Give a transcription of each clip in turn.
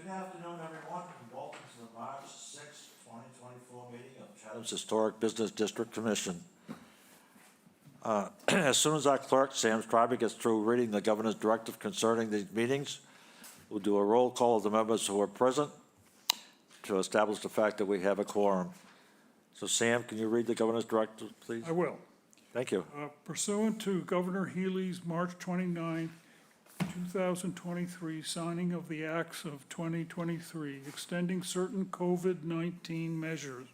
Good afternoon, everyone, and welcome to the March 6, 2024 meeting of Chatham's Historic Business District Commission. As soon as our clerk, Sam Stryber, gets through reading the governor's directive concerning these meetings, we'll do a roll call of the members who are present to establish the fact that we have a quorum. So, Sam, can you read the governor's directive, please? I will. Thank you. Pursuant to Governor Healy's March 29, 2023 signing of the Acts of 2023 extending certain COVID-19 measures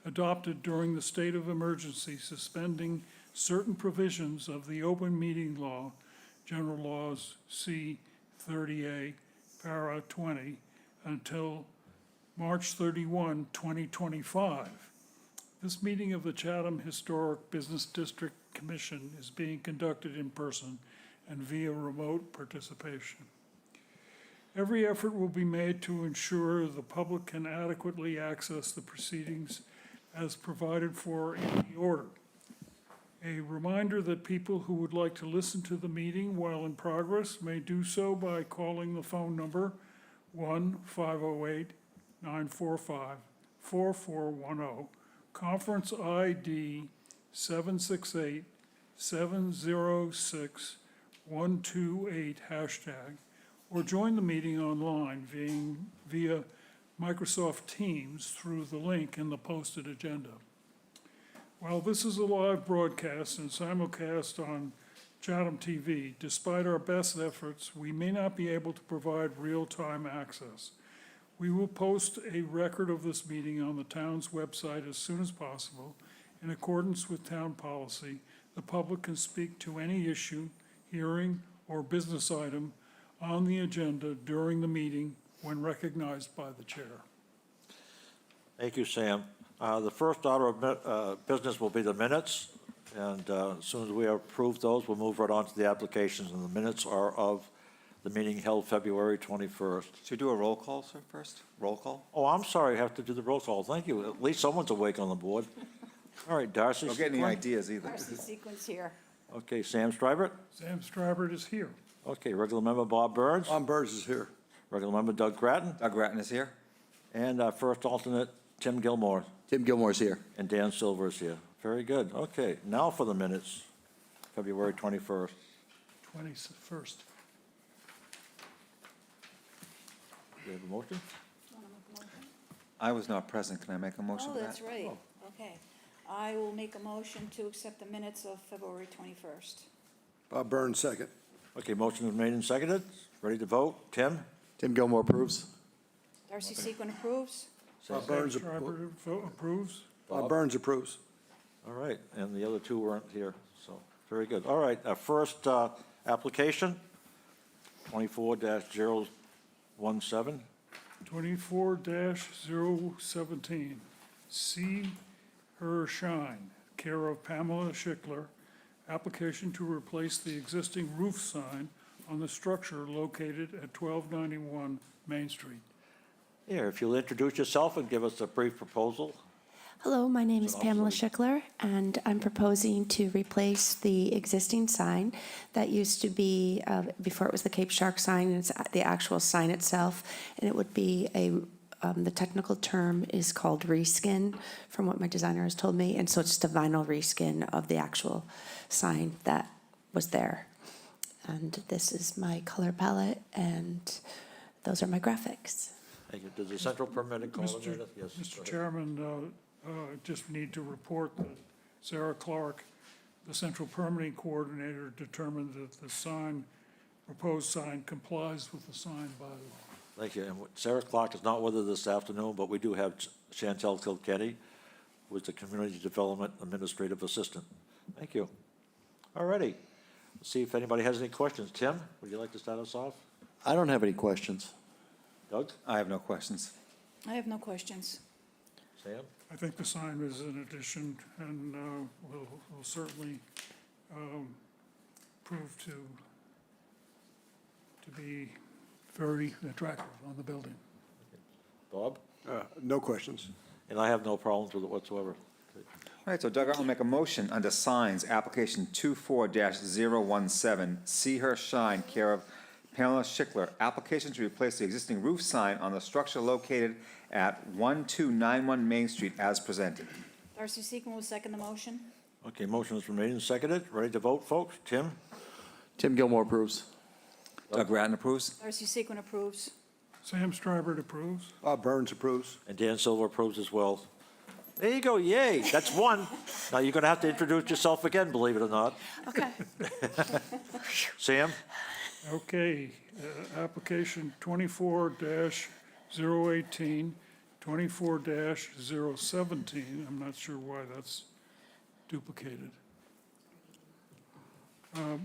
adopted during the state of emergency, suspending certain provisions of the open meeting law, General Laws C 30A, Para 20, until March 31, 2025. This meeting of the Chatham Historic Business District Commission is being conducted in person and via remote participation. Every effort will be made to ensure the public can adequately access the proceedings as provided for in the order. A reminder that people who would like to listen to the meeting while in progress may do so by calling the phone number 1-508-945-4410, conference ID 768-706-128 or join the meeting online via Microsoft Teams through the link in the posted agenda. While this is a live broadcast and simulcast on Chatham TV, despite our best efforts, we may not be able to provide real-time access. We will post a record of this meeting on the town's website as soon as possible. In accordance with town policy, the public can speak to any issue, hearing, or business item on the agenda during the meeting when recognized by the chair. Thank you, Sam. The first order of business will be the minutes, and as soon as we approve those, we'll move right on to the applications, and the minutes are of the meeting held February 21st. Should we do a roll call, sir, first? Roll call? Oh, I'm sorry, I have to do the roll call. Thank you. At least someone's awake on the board. All right, Darcy. Don't get any Sequin? ideas either. Darcy Sequence here. Okay, Sam Stryber. Sam Stryber is here. Okay, regular member Bob Burns. Bob Burns is here. Regular member Doug Grattan. Doug Grattan is here. And our first alternate, Tim Gilmore. Tim Gilmore's here. And Dan Silver is here. Very good. Okay, now for the minutes, February 21st. 21st. Do you have a motion? Do you want to make a motion? I was not present. Can I make a motion Oh, for that? that's right. Okay. I will make a motion to accept the minutes of February 21st. Bob Burns, second. Okay, motion is made and seconded. Ready to vote? Tim? Tim Gilmore approves. Darcy Sequin approves. Bob Burns, Stryber approves. Bob Burns approves. All right, and the other two weren't here, so, very good. All right, our first application, 24-017. 24-017, See Her Shine, care of Pamela Schickler. Application to replace the existing roof sign on the structure located at 1291 Main Street. Here, if you'll introduce yourself and give us a brief proposal. Hello, my name It's is an Pamela obsolete- Schickler, and I'm proposing to replace the existing sign that used to be, before it was the Cape Shark sign, it's the actual sign itself, and it would be the technical term is called reskin, from what my designer has told me, and so it's just a vinyl reskin of the actual sign that was there. And this is my color palette, and those are my graphics. Thank you. Does the central permitting coordinator? Yes. go Mr. ahead. Chairman, just need to report that Sarah Clark, the Central Permitting Coordinator, determined that the sign, proposed sign complies with the sign bylaw. Thank you. And Sarah Clark is not with us this afternoon, but we do have Chantel Kilkenny, who is the Community Development Administrative Assistant. Thank you. All righty. Let's see if anybody has any questions. Tim, would you like to start us off? I don't have any questions. Doug? I have no questions. I have no questions. Sam? I think the sign is an addition and will certainly prove to be very attractive on the building. Bob? No questions. And I have no problems with it whatsoever. All right, so Doug, I'll make a motion under signs, application 24-017, See Her Shine, care of Pamela Schickler, application to replace the existing roof sign on the structure located at 1291 Main Street as presented. Darcy Sequin will second the motion. Okay, motion has been made and seconded. Ready to vote, folks? Tim? Tim Gilmore approves. Doug Ratton approves. Darcy Sequin approves. Sam Starbird approves. Bob Burns approves. And Dan Silver approves as well. There you go, yay, that's one. Now you're gonna have to introduce yourself again, believe it or not. Okay. Sam? Okay, application 24-018, 24-017, I'm not sure why that's duplicated.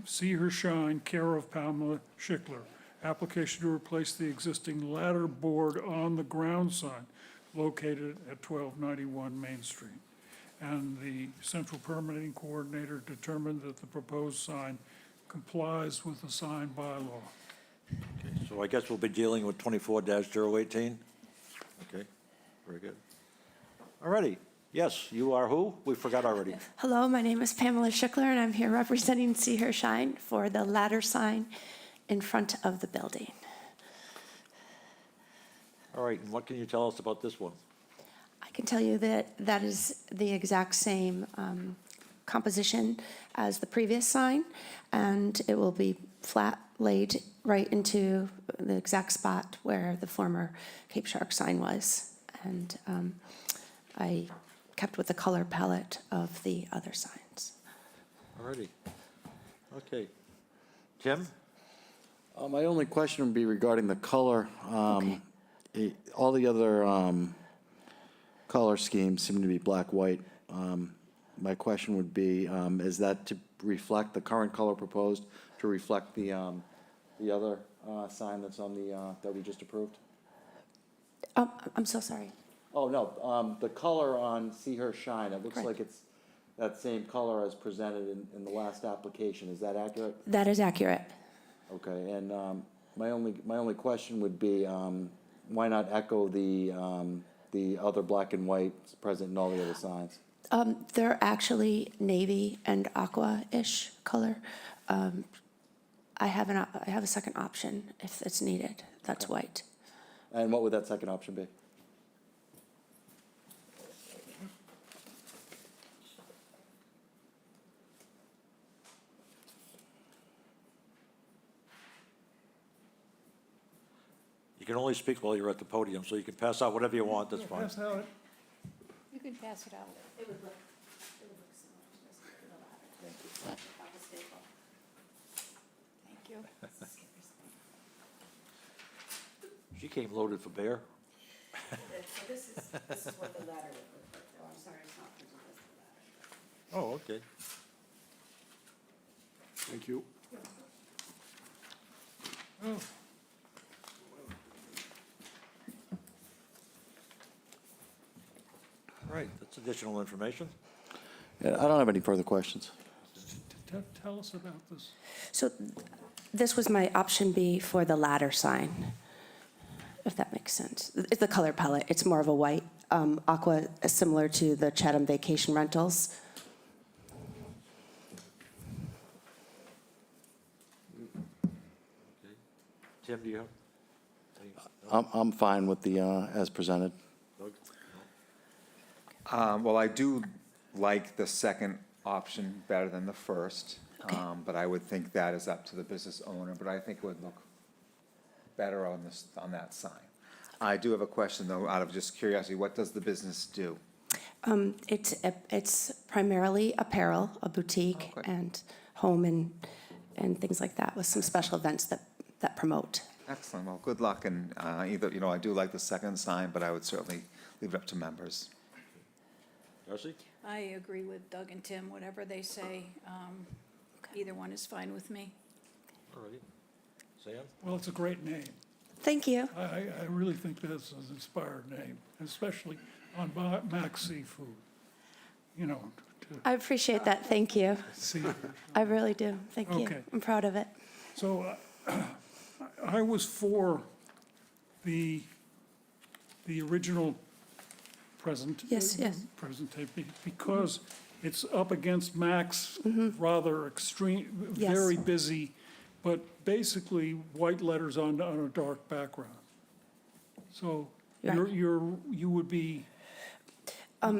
See Her Shine, care of Pamela Schickler. Application to replace the existing ladder board on the ground sign located at 1291 Main Street. And the central permitting coordinator determined that the proposed sign complies with the sign bylaw. Okay, so I guess we'll be dealing with 24-018? Okay, very good. All righty, yes, you are who? We forgot already. Hello, my name is Pamela Schickler, and I'm here representing See Her Shine for the ladder sign in front of the building. All right, and what can you tell us about this one? I can tell you that that is the exact same composition as the previous sign, and it will be flat laid right into the exact spot where the former Cape Shark sign was. And I kept with the color palette of the other signs. All righty. Okay. Tim? My only question would be regarding the color. Okay. All the other color schemes seem to be black, white. My question would be, is that to reflect the current color proposed, to reflect the other sign that's on the, that we just approved? I'm so sorry. Oh, no, the color on See Her Shine, it looks Correct. like it's that same color as presented in the last application. Is that accurate? That is accurate. Okay, and my only question would be, why not echo the other black and white present in all the other signs? They're actually navy and aqua-ish color. I have a second option if it's needed. That's white. And what would that second option be? You can only speak while you're at the podium, so you can pass out whatever you want, that's fine. Pass out. You can pass it out. It would look similar to this Thank you. She came loaded for bear. So this is what the ladder would look like, though. I'm sorry, it's not printed as the ladder. Oh, okay. Thank you. Oh, All right, that's additional information. Yeah, I don't have any further questions. tell us about this. So this was my option B for the ladder sign, if that makes sense. It's the color palette. It's more of a white. Aqua is similar to the Chatham Vacation Rentals. Tim, do you have? I'm fine with the, as presented. Doug? Well, I do like the second option better than the first. Okay. But I would think that is up to the business owner, but I think it would look better on this, on that sign. I do have a question, though, out of just curiosity. What does the business do? It's primarily apparel, a boutique, Okay. and home and things like that, with some special events that promote. Excellent. Well, good luck. And either, you know, I do like the second sign, but I would certainly leave it up to members. Darcy? I agree with Doug and Tim, whatever they say. Either one is fine with me. All righty. Sam? Well, it's a great name. Thank you. I really think that's an inspired name, especially on Max Seafood. You know, to I appreciate that. Thank you. see. I really do. Thank you. Okay. I'm proud of it. So I was for the original Yes, yes. presentation because it's up against Mac's rather extreme, Yes. very busy but basically white letters on a dark background. So Right. you would be,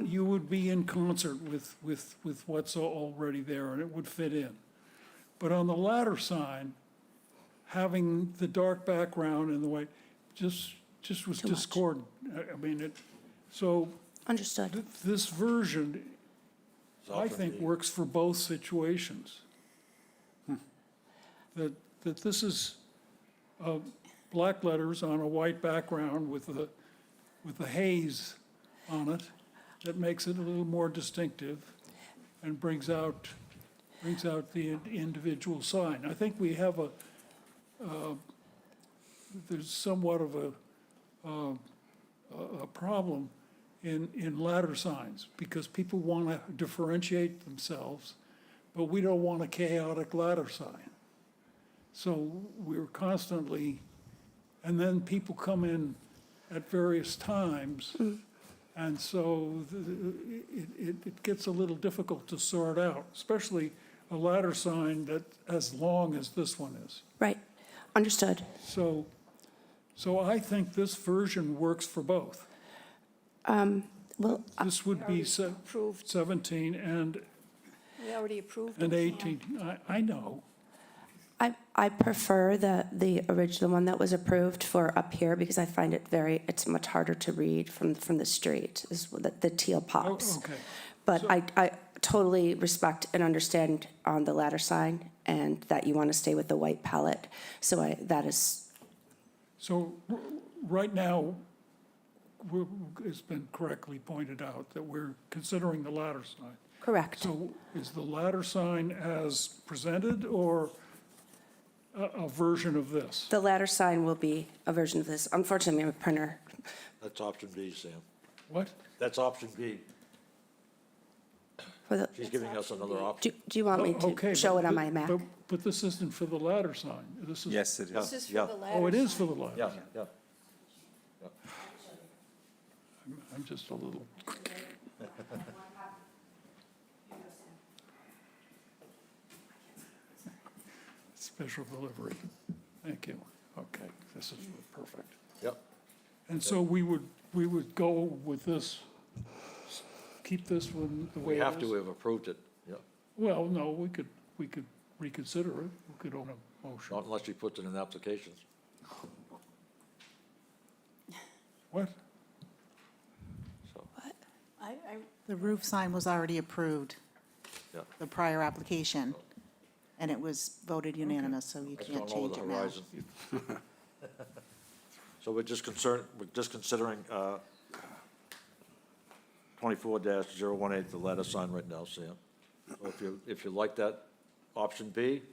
you would be in concert with what's already there, and it would fit in. But on the ladder sign, having the dark background and the white, just was Too much. discordant. I mean, so Understood. this version, I Option think, B. works for both situations. That this is black letters on a white background with the haze on it that makes it a little more distinctive and brings out the individual sign. I think we have there's somewhat of a problem in ladder signs, because people want to differentiate themselves, but we don't want a chaotic ladder sign. So we're constantly, and then people come in at various times, and so it gets a little difficult to sort out, especially a ladder sign that as long as this one is. Right, understood. So I think this version works for both. Well, This would be Approved, 17 and we already approved. and it, Pam. 18. I know. I prefer the original one that was approved for up here, because I find it's much harder to read from the street, is the teal Oh, pops. okay. But So- I totally respect and understand on the ladder sign, and that you want to stay with the white palette. So that is, So right now, it's been correctly pointed out that we're considering the ladder sign. correct. So is the ladder sign as presented, or a version of this? The ladder sign will be a version of this. Unfortunately, I'm a printer. That's option B, Sam. What? That's option B. For the, She's giving us another option. do you want me Oh, okay, to show but it on thi- my map? But this isn't for the ladder sign. This is. Yes, it Yeah. is. This is Yeah. for the ladder. Oh, it is for sign. the ladder. Yeah, yeah. I'm just a little. Special delivery. Thank you. Okay, this is perfect. Yep. And so we would go with this, keep this one the way We it have to is? have approved it, yep. Well, no, we could reconsider it. We could own a motion. Not unless she puts it in applications. What? So, I, The roof sign was already approved, yeah. the prior application, and it was voted unanimous, so you That's can't gone over change the it now. horizon. So we're just considering 24-018, the ladder sign right now, Sam. So if you like that option B,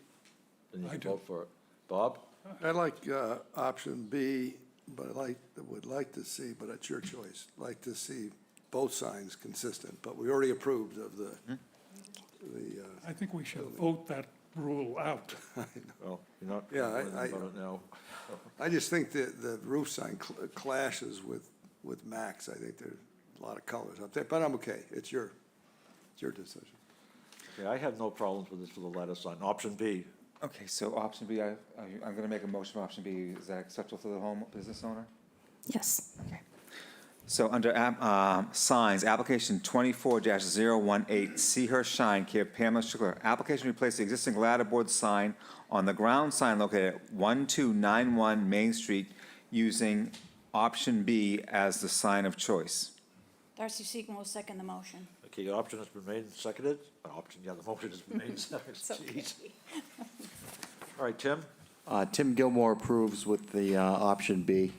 then you I can do. vote for it. Bob? I like option B, but would like to see, but it's your choice, like to see both signs consistent, but we already approved of the, I think we should vote that rule out. Well, you're not Yeah, worrying I- about it now. I just think that the roof sign clashes with Max. I think there's a lot of colors up there, but I'm okay. It's your decision. Okay, I have no problems with this for the ladder sign. Option B, Okay, so option B, I'm gonna make a motion for option B. Is that acceptable to the home business owner? Yes. So under signs, application 24-018, See Her Shine, care of Pamela Strickler. Application to replace the existing ladderboard sign on the ground sign located at 1291 Main Street using option B as the sign of choice. Darcy Seacon will second the motion. okay, the option has been made and seconded. The motion has been made and seconded. It's okay. Jeez. All right, Tim, Tim Gilmore approves with the option B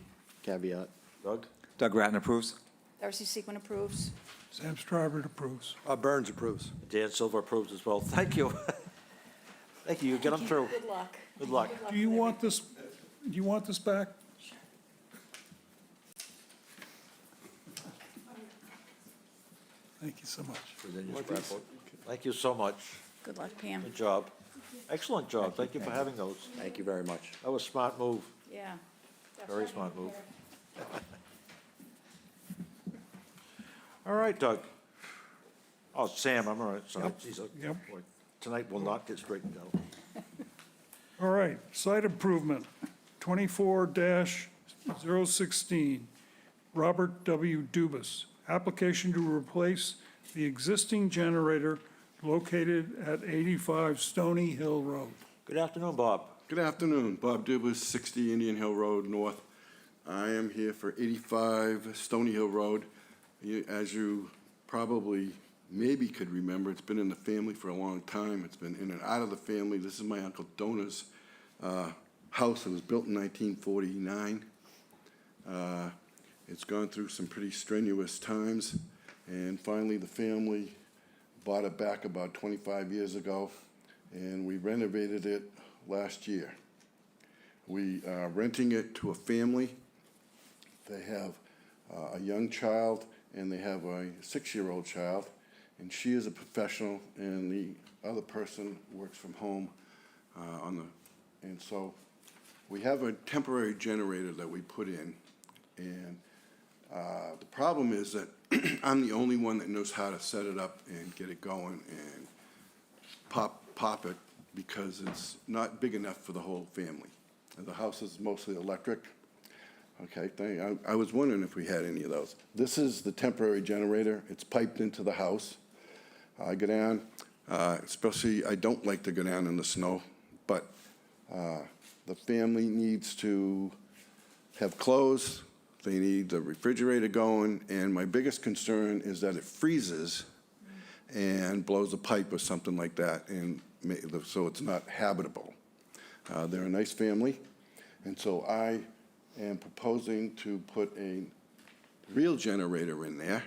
caveat. Doug? Doug Ratton approves. Darcy Seacon approves. Sam Strawbridge approves. Burns approves. Dan Silver approves as well. Thank you. Thank you, you get them through. Good luck. Good luck. Do you want this, back? Thank you so much. Virginia's scrapbook. Thank you so much. Good luck, Pam. Good job. Excellent job. Thank you for having those. Thank you very much. That was a smart move, Yeah. very smart move. All right, Doug. Oh, Sam, I'm all right, sorry. Geez, Yep. boy, tonight will not get straightened out. All right, site improvement, 24-016, Robert W. Dubus. Application to replace the existing generator located at 85 Stony Hill Road. Good afternoon, Bob. Good afternoon, Bob Dubus, 60 Indian Hill Road North. I am here for 85 Stony Hill Road. As you probably maybe could remember, it's been in the family for a long time. It's been in and out of the family. This is my Uncle Donna's house. It was built in 1949. It's gone through some pretty strenuous times, and finally the family bought it back about 25 years ago, and we renovated it last year. We are renting it to a family. They have a young child, and they have a 6-year-old child, and she is a professional, and the other person works from home and so we have a temporary generator that we put in, and the problem is that I'm the only one that knows how to set it up and get it going and pop it, because it's not big enough for the whole family. And the house is mostly electric. Okay, I was wondering if we had any of those. This is the temporary generator. It's piped into the house. I go down, especially I don't like to go down in the snow, but the family needs to have clothes. They need the refrigerator going, and my biggest concern is that it freezes and blows a pipe or something like that, and so it's not habitable. They're a nice family, and so I am proposing to put a real generator in there,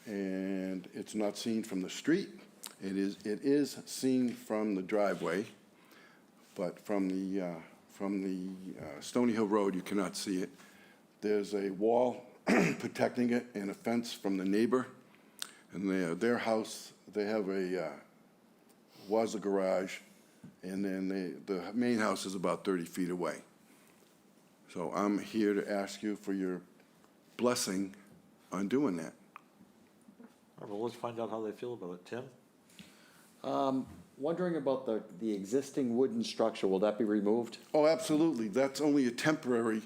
and it's not seen from the street. It is seen from the driveway, but from the Stony Hill Road, you cannot see it. There's a wall protecting it and a fence from the neighbor, and their house, they have was a garage, and then the main house is about 30 feet away. So I'm here to ask you for your blessing on doing that. All right, well, let's find out how they feel about it. Tim? Wondering about the existing wooden structure, will that be removed? Oh, absolutely. That's only a temporary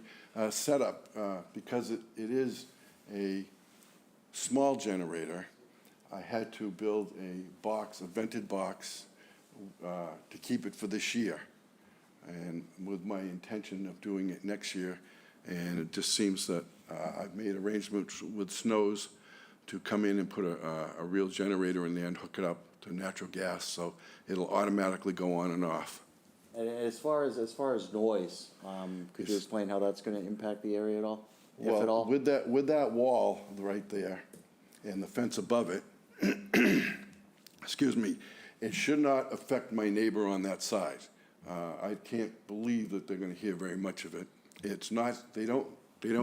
setup because it is a small generator. I had to build a vented box, to keep it for this year, and with my intention of doing it next year. And it just seems that I've made arrangements with Snows to come in and put a real generator in there and hook it up to natural gas, so it'll automatically go on and off. And as far as noise, could you explain how that's gonna impact the area at all, if at Well, all? with that wall right there and the fence above it, excuse me, it should not affect my neighbor on that side. I can't believe that they're gonna hear very much of it. It's not, they don't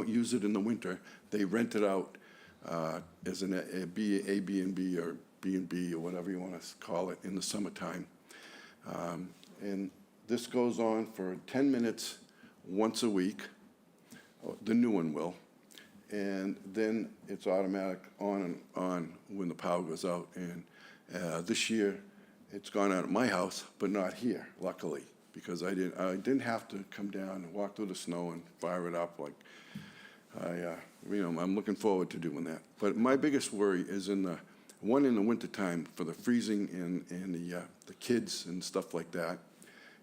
use it in the winter. They rent it out as an Airbnb or B&B or whatever you want to call it in the summertime. And this goes on for 10 minutes once a week. The new one will. And then it's automatic on and on when the power goes out. And this year, it's gone out at my house, but not here, luckily, because I didn't have to come down and walk through the snow and fire it up. Like I'm looking forward to doing that. But my biggest worry is in the wintertime for the freezing and the kids and stuff like that.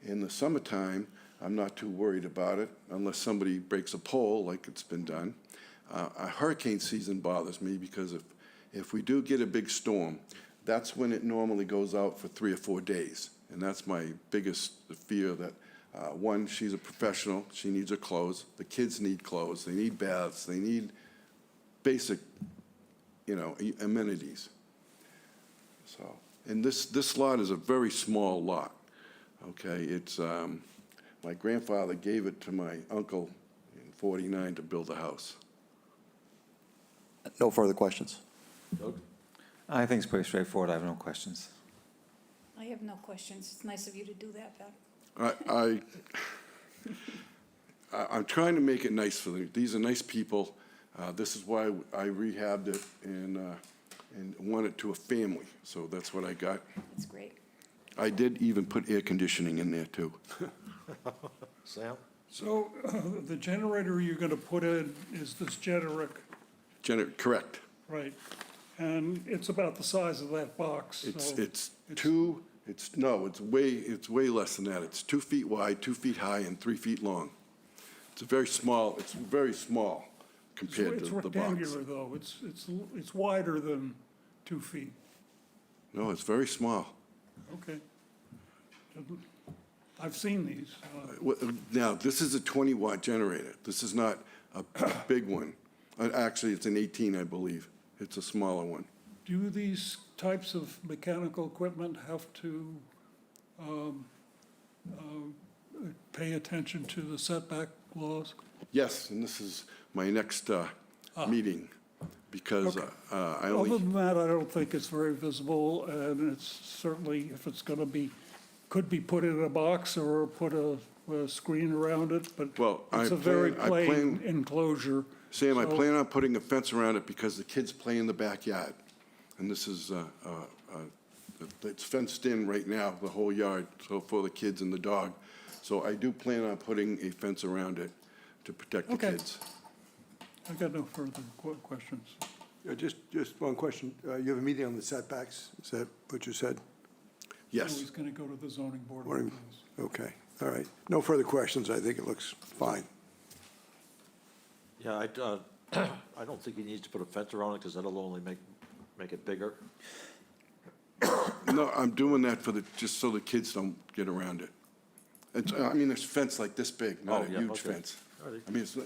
In the summertime, I'm not too worried about it unless somebody breaks a pole like it's been done. A hurricane season bothers me because if we do get a big storm, that's when it normally goes out for 3 or 4 days. And that's my biggest fear that, one, she's a professional, she needs her clothes, the kids need clothes, they need baths, they need basic, amenities. So, and this lot is a very small lot, okay? It's, my grandfather gave it to my uncle in '49 to build a house. No further questions. Doug? I think it's pretty straightforward. I have no questions. I have no questions. It's nice of you to do that, Pat. I'm trying to make it nice for them. These are nice people. This is why I rehabbed it and want it to a family. So that's what I got. That's great. I did even put air conditioning in there too. Sam? So the generator you're gonna put in is this Generic, Correct. right? And it's about the size of that box, It's, so it's way less than that. It's 2 feet wide, 2 feet high, and 3 feet long. It's very small compared it's to the box. rectangular though. It's wider than 2 feet. No, it's very small. Okay. I've seen these. Now, this is a 20-watt generator. This is not a big one. Actually, it's an 18, I believe. It's a smaller one. Do these types of mechanical equipment have to pay attention to the setback laws? Yes, and this is my next meeting, because Okay. I Other only, than that, I don't think it's very visible, and it's certainly, if it's gonna be, could be put in a box or put a screen around it, but Well, it's I a very plan- I plain plan- enclosure. Sam, I so- plan on putting a fence around it because the kids play in the backyard. And this is, it's fenced in right now, the whole yard, so for the kids and the dog. So I do plan on putting a fence around it to protect the Okay. kids. I've got no further questions. Just one question. You have a meeting on the setbacks? Is that what you said? No, Yes. he's gonna go to the zoning board of Morning. appeals. Okay, all right. No further questions. I think it looks fine. Yeah, I don't think he needs to put a fence around it, because that'll only make it bigger. No, I'm doing that just so the kids don't get around it. It's, I mean, it's a fence like this big, not Oh, a yeah, huge okay. fence. All right. I mean, it's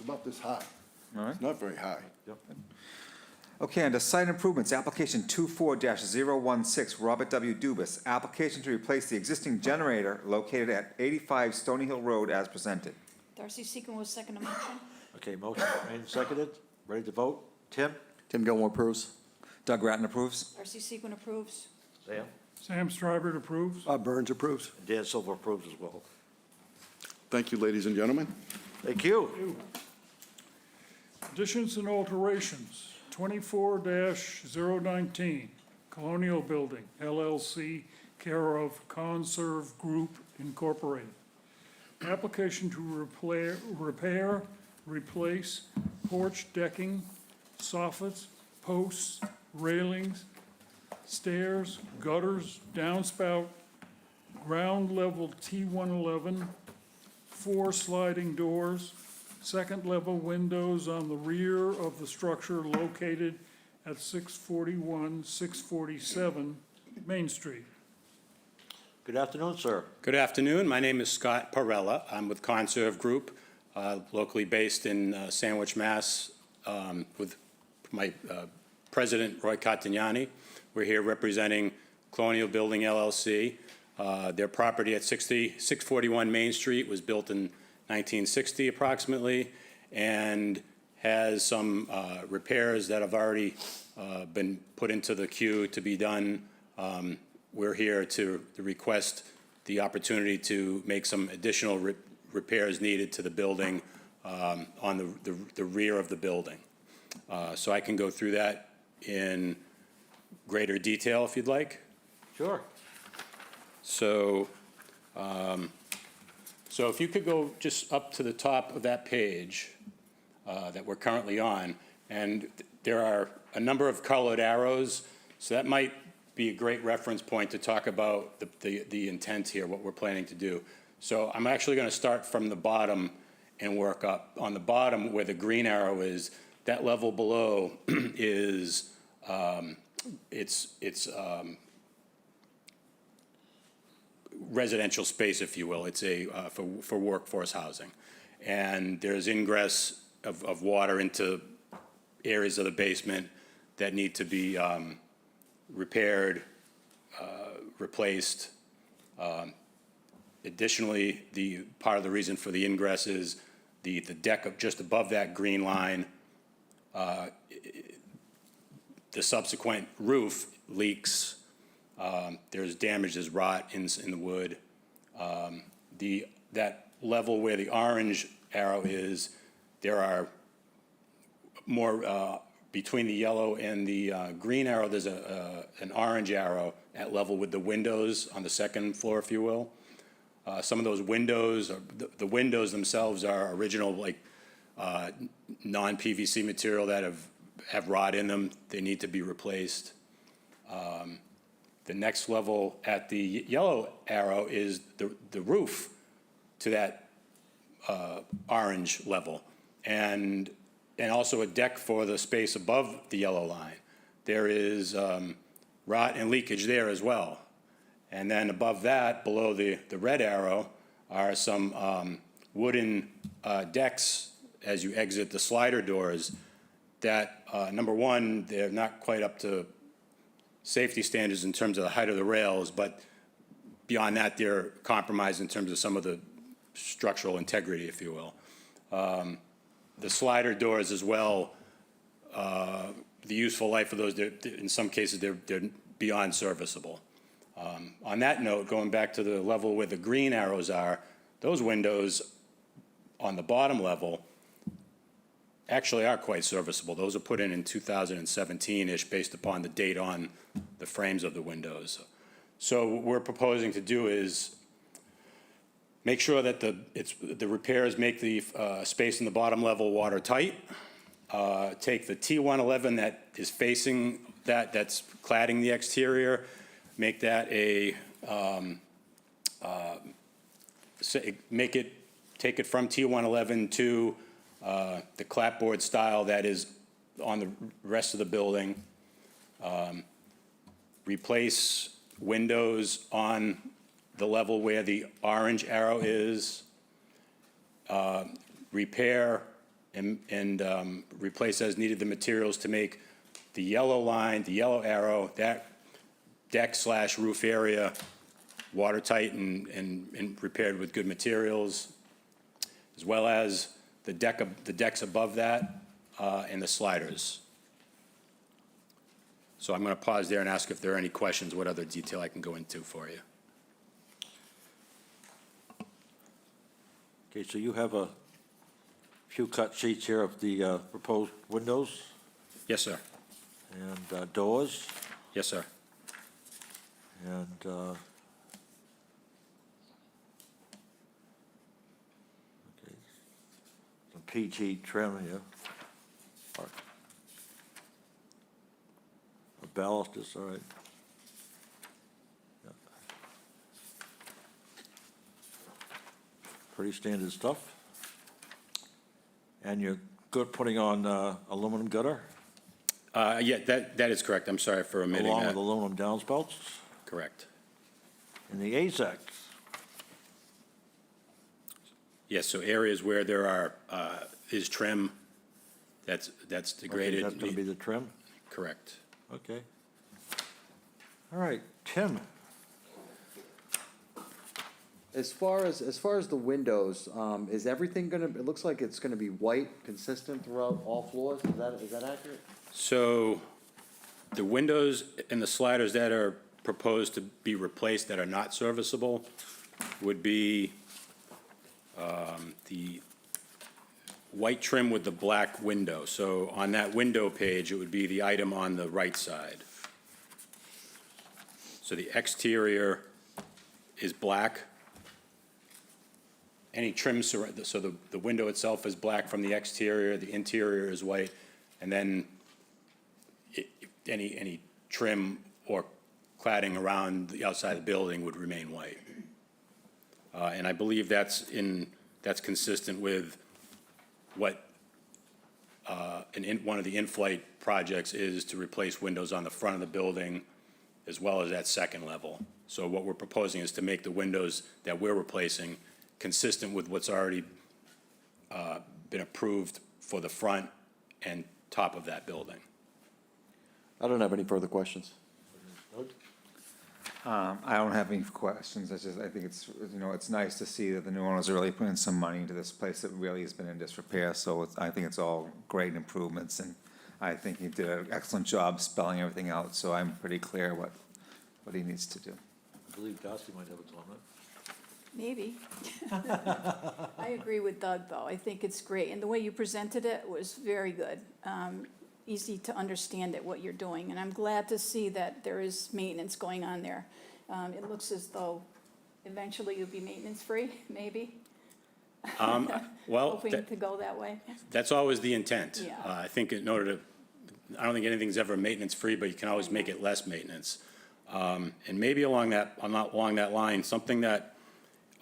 about this high. All right. It's not very high. Yep. Okay, under site improvements, application 24-016, Robert W. Dubus, application to replace the existing generator located at 85 Stony Hill Road as presented. Darcy Seacon will second the motion. Okay, motion made and seconded. Ready to vote? Tim? Tim Gilmore approves. Doug Ratton approves. Darcy Seacon approves. Sam? Sam Strybert approves. Bob Burns approves. And Dan Silver approves as well. Thank you, ladies and gentlemen. Thank you. Additions and alterations, 24-019, Colonial Building, LLC, care of Conserve Group Incorporated. Application to repair, replace porch decking, soffits, posts, railings, stairs, gutters, downspout, ground level T111, 4 sliding doors, second level windows on the rear of the structure located at 641, 647 Main Street. Good afternoon, sir. Good afternoon. My name is Scott Parella. I'm with Conserve Group, locally based in Sandwich, Mass, with my president, Roy Cartagnani. We're here representing Colonial Building LLC. Their property at 641 Main Street was built in 1960 approximately, and has some repairs that have already been put into the queue to be done. We're here to request the opportunity to make some additional repairs needed to the building on the rear of the building. So I can go through that in greater detail if you'd like. Sure. So, so if you could go just up to the top of that page that we're currently on, and there are a number of colored arrows, so that might be a great reference point to talk about the intent here, what we're planning to do. So I'm actually going to start from the bottom and work up. On the bottom where the green arrow is, that level below is residential space, if you will. It's for workforce housing. And there's ingress of water into areas of the basement that need to be repaired, replaced. Additionally, part of the reason for the ingress is the deck just above that green line. The subsequent roof leaks. There's damage, there's rot in the wood. That level where the orange arrow is, there are more, between the yellow and the green arrow, there's an orange arrow at level with the windows on the second floor, if you will. Some of those windows, the windows themselves are original, like, non-PVC material that have rot in them. They need to be replaced. The next level at the yellow arrow is the roof to that orange level, and also a deck for the space above the yellow line. There is rot and leakage there as well. And then above that, below the red arrow, are some wooden decks as you exit the slider doors that, number one, they're not quite up to safety standards in terms of the height of the rails, but beyond that, they're compromised in terms of some of the structural integrity, if you will. The slider doors as well, the useful life of those, in some cases, they're beyond serviceable. On that note, going back to the level where the green arrows are, those windows on the bottom level actually are quite serviceable. Those are put in 2017-ish based upon the date on the frames of the windows. So what we're proposing to do is make sure that the repairs make the space in the bottom level watertight. Take the T111 that is facing that's cladding the exterior, make that take it from T111 to the clapboard style that is on the rest of the building. Replace windows on the level where the orange arrow is. Repair and replace as needed the materials to make the yellow line, the yellow arrow, that deck/roof area watertight and repaired with good materials, as well as the decks above that and the sliders. So I'm going to pause there and ask if there are any questions, what other detail I can go into for you. Okay, so you have a few cut sheets here of the proposed windows Yes, sir. and doors, Yes, sir. and okay. Some PG trim here. Or- A ballast is all right. Yeah. Pretty standard stuff. And you're good putting on aluminum gutter Yeah, that is correct. I'm sorry for omitting along that. with aluminum downspouts? Correct. And the AZAC, Yes, so areas where there are, is trim, that's okay, degraded. that's gonna be the trim? Correct. Okay. All right, Tim, As far as the windows, is everything gonna, it looks like it's gonna be white, consistent throughout all floors, is that accurate? So the windows and the sliders that are proposed to be replaced that are not serviceable would be the white trim with the black window. So on that window page, it would be the item on the right side. So the exterior is black. Any trim, so the window itself is black from the exterior, the interior is white, and then any trim or cladding around the outside of the building would remain white. And I believe that's consistent with what one of the in-flight projects is to replace windows on the front of the building as well as that second level. So what we're proposing is to make the windows that we're replacing consistent with what's already been approved for the front and top of that building. I don't have any further questions. I don't have any questions. I think it's, it's nice to see that the new owners are really putting some money into this place that really has been in disrepair. So I think it's all great improvements, and I think he did an excellent job spelling everything out. So I'm pretty clear what he needs to do. I believe Darcy might have a comment. Maybe. I agree with Doug, though. I think it's great. And the way you presented it was very good. Easy to understand it, what you're doing. And I'm glad to see that there is maintenance going on there. It looks as though eventually you'll be maintenance-free, maybe? Well, Hoping to go that way? that's always the intent. Yeah. I think in order to, I don't think anything's ever maintenance-free, but you can always make it less maintenance. And maybe along that line, something that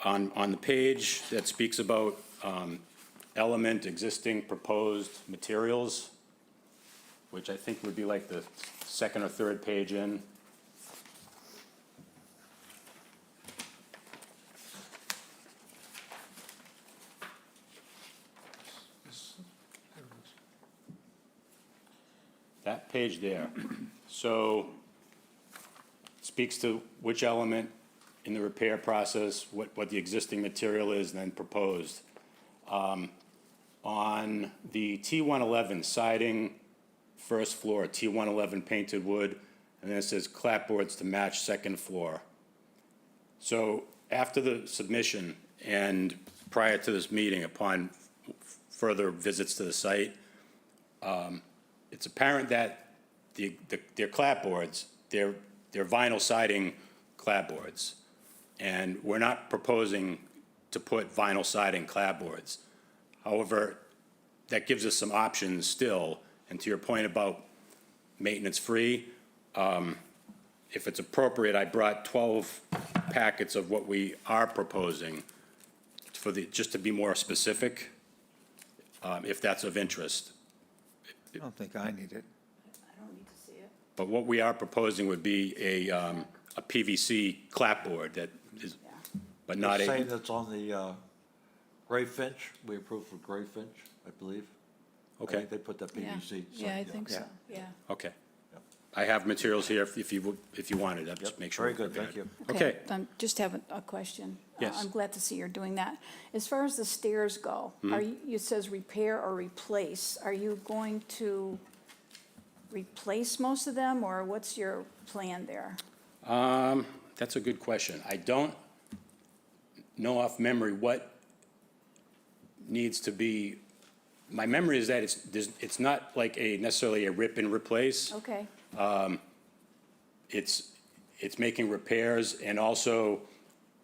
on the page that speaks about element, existing, proposed materials, which I think would be like the second or third page in. That page there. So speaks to which element in the repair process, what the existing material is, and then proposed. On the T111 siding, first floor, T111 painted wood, and then it says clapboards to match second floor. So after the submission and prior to this meeting, upon further visits to the site, it's apparent that their clapboards, they're vinyl siding clapboards. And we're not proposing to put vinyl siding clapboards. However, that gives us some options still. And to your point about maintenance-free, if it's appropriate, I brought 12 packets of what we are proposing just to be more specific, if that's of interest. I don't think I need it. I don't need to see it. But what we are proposing would be a PVC clapboard that is, but not Say a, that's on the Gray Finch, we approved for Gray Finch, I believe. I okay, think they put that Yeah. PVC. Yeah, I think so, yeah. okay. I have materials here if you wanted, I'll just Yep, make sure. very we're good, thank prepared. you. Okay. Just have a question. Yes. I'm glad to see you're doing that. As far as the stairs go, are you, it says repair or replace. Are you going to replace most of them, or what's your plan there? That's a good question. I don't know off memory what needs to be, my memory is that it's not like necessarily a rip and replace. Okay, It's making repairs, and also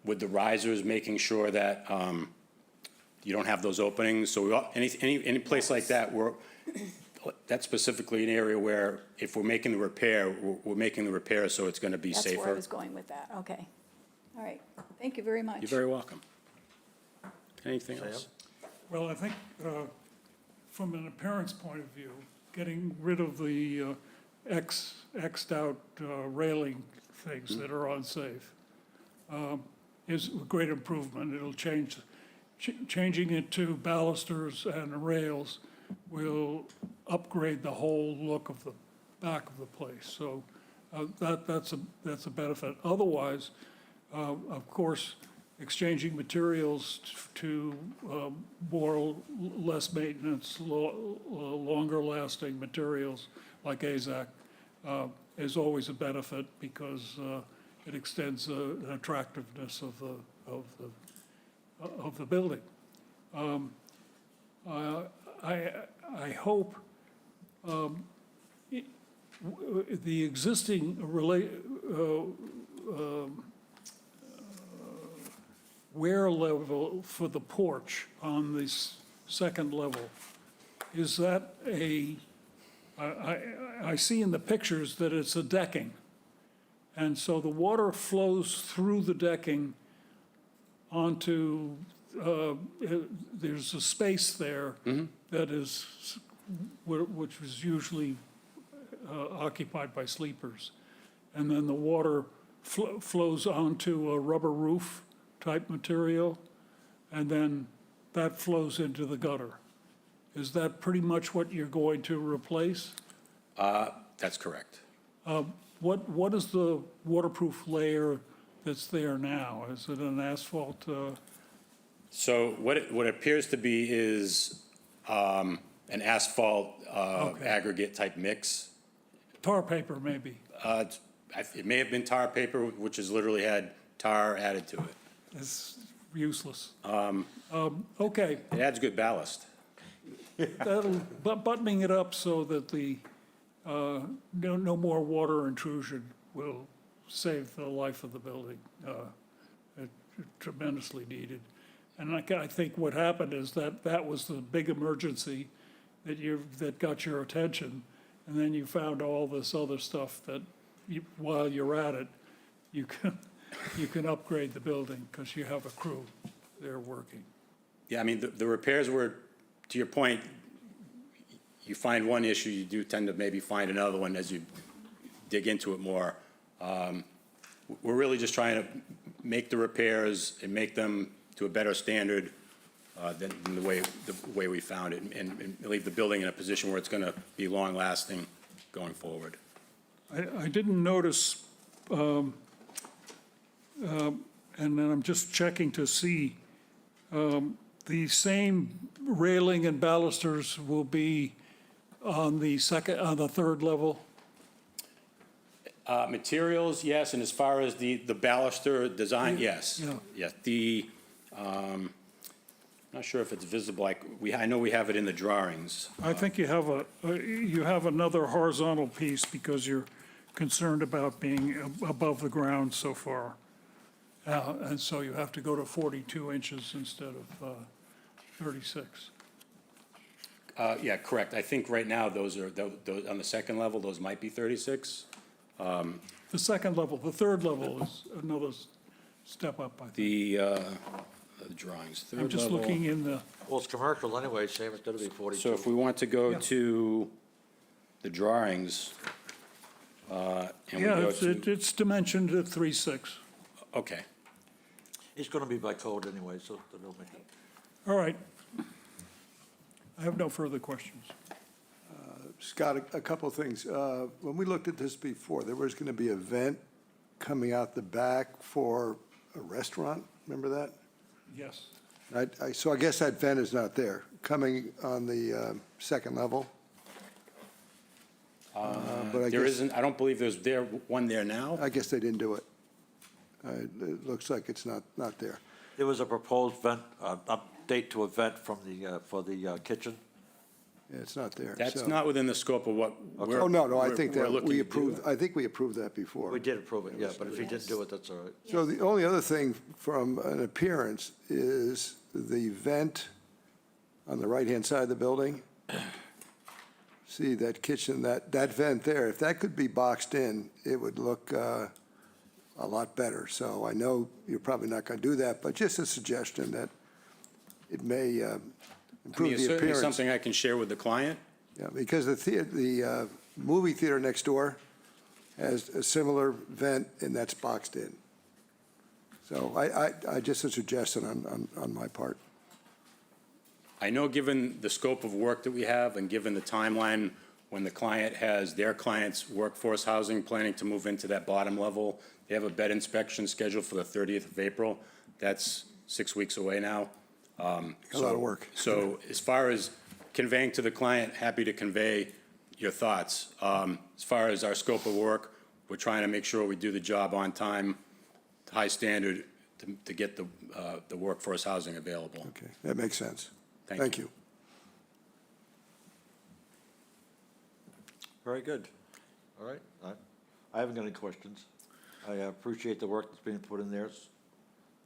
with the risers, making sure that you don't have those openings. So any place like that, that's specifically an area where if we're making the repair, we're making the repair so it's gonna be that's safer. where I was going with that, okay. All right, thank you very much. You're very welcome. Anything else? Well, I think, from an appearance point of view, getting rid of the Xed out railing things that are unsafe is a great improvement. It'll changing it to balusters and rails will upgrade the whole look of the back of the place. So that's a benefit. Otherwise, of course, exchanging materials to more less maintenance, longer lasting materials like AZAC is always a benefit because it extends the attractiveness of the building. I hope the existing wear level for the porch on this second level, is that I see in the pictures that it's a decking. And so the water flows through the decking onto, there's a space there that is, which was usually occupied by sleepers. And then the water flows onto a rubber roof type material, and then that flows into the gutter. Is that pretty much what you're going to replace? That's correct. What is the waterproof layer that's there now? Is it an asphalt? So what appears to be is an asphalt aggregate type mix. Tar paper, maybe? It may have been tar paper, which has literally had tar added to it. It's useless. Okay, It adds good ballast. buttoning it up so that the, no more water intrusion will save the life of the building. It tremendously needed. And I think what happened is that was the big emergency that got your attention. And then you found all this other stuff that while you're at it, you can upgrade the building because you have a crew there working. Yeah, I mean, the repairs were, to your point, you find one issue, you do tend to maybe find another one as you dig into it more. We're really just trying to make the repairs and make them to a better standard than the way we found it, and leave the building in a position where it's going to be long-lasting going forward. I didn't notice, and then I'm just checking to see, the same railing and balusters will be on the third level? Materials, yes, and as far as the baluster design, yes. Yeah. Yeah, not sure if it's visible, I know we have it in the drawings. I think you have another horizontal piece because you're concerned about being above the ground so far. And so you have to go to 42 inches instead of 36. Yeah, correct. I think right now, those on the second level, those might be 36. The second level, the third level is another step up, I think. The drawings, third level. I'm just looking in the, Well, it's commercial anyway, Sam, it's gonna be 42. So if we want to go Yeah. to the drawings, and we yeah, go to, it's dimensioned at 3.6. okay. It's gonna be by code anyway, so they'll make it. All right. I have no further questions. Scott, a couple of things. When we looked at this before, there was going to be a vent coming out the back for a restaurant, remember that? Yes. So I guess that vent is not there, coming on the second level? But I There guess, isn't, I don't believe there's one there now. I guess they didn't do it. It looks like it's not there. There was a proposed vent, update to a vent from for the kitchen. Yeah, it's not there. That's so- not within the scope of what we're. Oh, no, I we're- think we're that looking we to do. approved, I think we approved that before. We did approve it, yeah, but if he didn't do it, that's all right. So the only other thing from an appearance is the vent on the right-hand side of the building. See that kitchen, that vent there, if that could be boxed in, it would look a lot better. So I know you're probably not going to do that, but just a suggestion that it may I mean, improve it's the certainly appearance. something I can share with the client. Yeah, because the movie theater next door has a similar vent, and that's boxed in. So I just a suggestion on my part. I know, given the scope of work that we have and given the timeline when the client has their client's workforce housing planning to move into that bottom level, they have a bed inspection scheduled for the 30th of April. That's 6 weeks away now. A lot of work. So as far as conveying to the client, happy to convey your thoughts. As far as our scope of work, we're trying to make sure we do the job on time, high standard, to get the workforce housing available. Okay, that makes sense. Thank Thank you. Very good. All right, I haven't got any questions. I appreciate the work that's being put in there.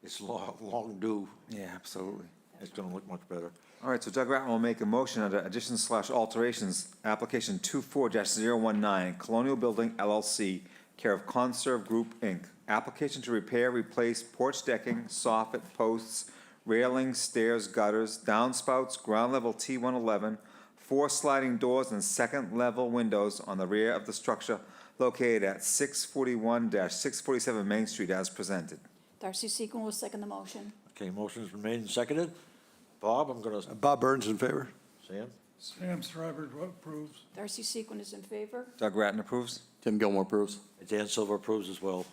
It's long due. Yeah, absolutely. It's gonna look much better. All right, so Doug Ratton will make a motion under additions/alterations, application 24-019, Colonial Building LLC, care of Conserve Group, Inc. Application to repair, replace porch decking, soffit, posts, railings, stairs, gutters, downspouts, ground level T111, 4 sliding doors and second-level windows on the rear of the structure located at 641-647 Main Street as presented. Darcy Sequin will second the motion. Okay, motion's been made and seconded. Bob, I'm gonna, Bob Burns in favor? Sam? Sam Stryber approves. Darcy Sequin is in favor. Doug Ratton approves. Tim Gilmore approves. Dan Silver approves as well.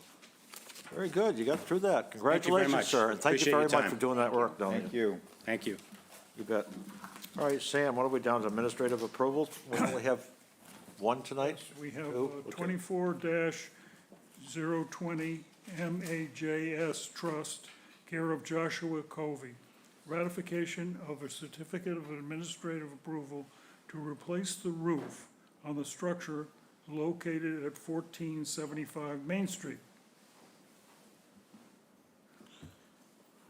Very good, you got through that. Thank you very Congratulations, much. sir. And thank you Appreciate very your much time. for doing that work down there. Thank you. Thank you. You bet. All right, Sam, what are we down to, administrative approvals? We only have one tonight? We have Two? Okay. 24-020 MAJS Trust, care of Joshua Covey. Ratification of a certificate of administrative approval to replace the roof on the structure located at 1475 Main Street.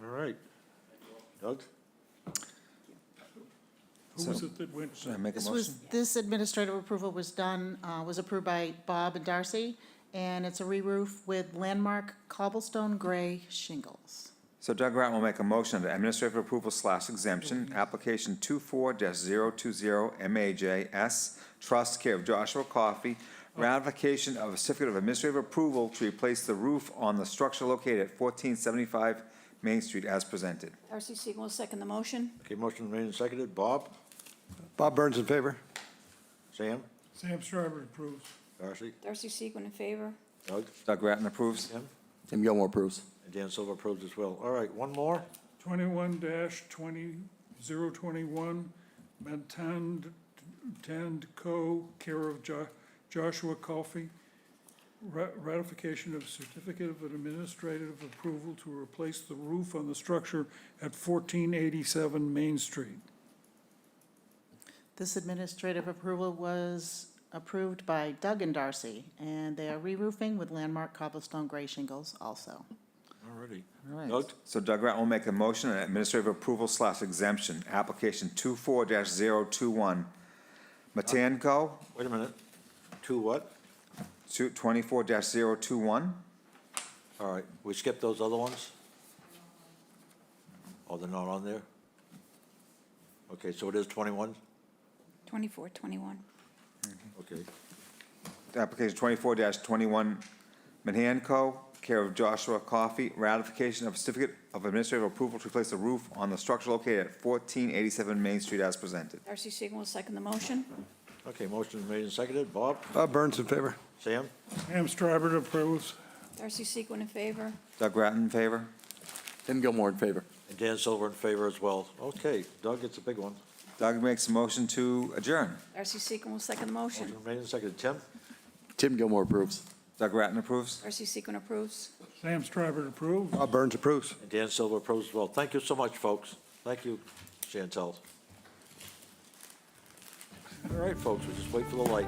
All right. Doug? Who was it that went? Should I make a This motion? was, this administrative approval was done, was approved by Bob and Darcy, and it's a re-roof with landmark cobblestone gray shingles. So Doug Ratton will make a motion under administrative approval / exemption, application 24-020 MAJS, Trust care of Joshua Coffey, ratification of a certificate of administrative approval to replace the roof on the structure located at 1475 Main Street as presented. Darcy Segal will second the motion. Okay, motion made and seconded. Bob? Bob Burns in favor? Sam? Sam Stryber approves. Darcy? Darcy Segal in favor. Doug? Doug Ratton approves. Tim? Tim Gilmore approves. And Dan Silver approves as well. All right, one more? 21-20021, Matand Co., care of Joshua Coffey. Ratification of certificate of administrative approval to replace the roof on the structure at 1487 Main Street. This administrative approval was approved by Doug and Darcy, and they are re-roofing with landmark cobblestone gray shingles also. All righty. All right. Doug? So Doug Ratton will make a motion on administrative approval / exemption, application 24-021, Matanco, Wait a minute. Two what? 24-021. All right, we skipped those other ones? Oh, they're not on there? Okay, so it is 21? 2421. Okay. Application 24-21, Matanco, care of Joshua Coffey, ratification of certificate of administrative approval to replace the roof on the structure located at 1487 Main Street as presented. Darcy Segal will second the motion. Okay, motion made and seconded. Bob? Bob Burns in favor? Sam? Sam Stryber approves. Darcy Segal in favor. Doug Ratton in favor. Tim Gilmore in favor. And Dan Silver in favor as well. Okay, Doug, it's a big one. Doug makes a motion to adjourn. Darcy Segal will second the motion. Motion made and seconded. Tim? Tim Gilmore approves. Doug Ratton approves. Darcy Segal approves. Sam Stryber approves. Bob Burns approves. And Dan Silver approves as well. Thank you so much, folks. Thank you, Chantel. All right, folks, we'll just wait for the light.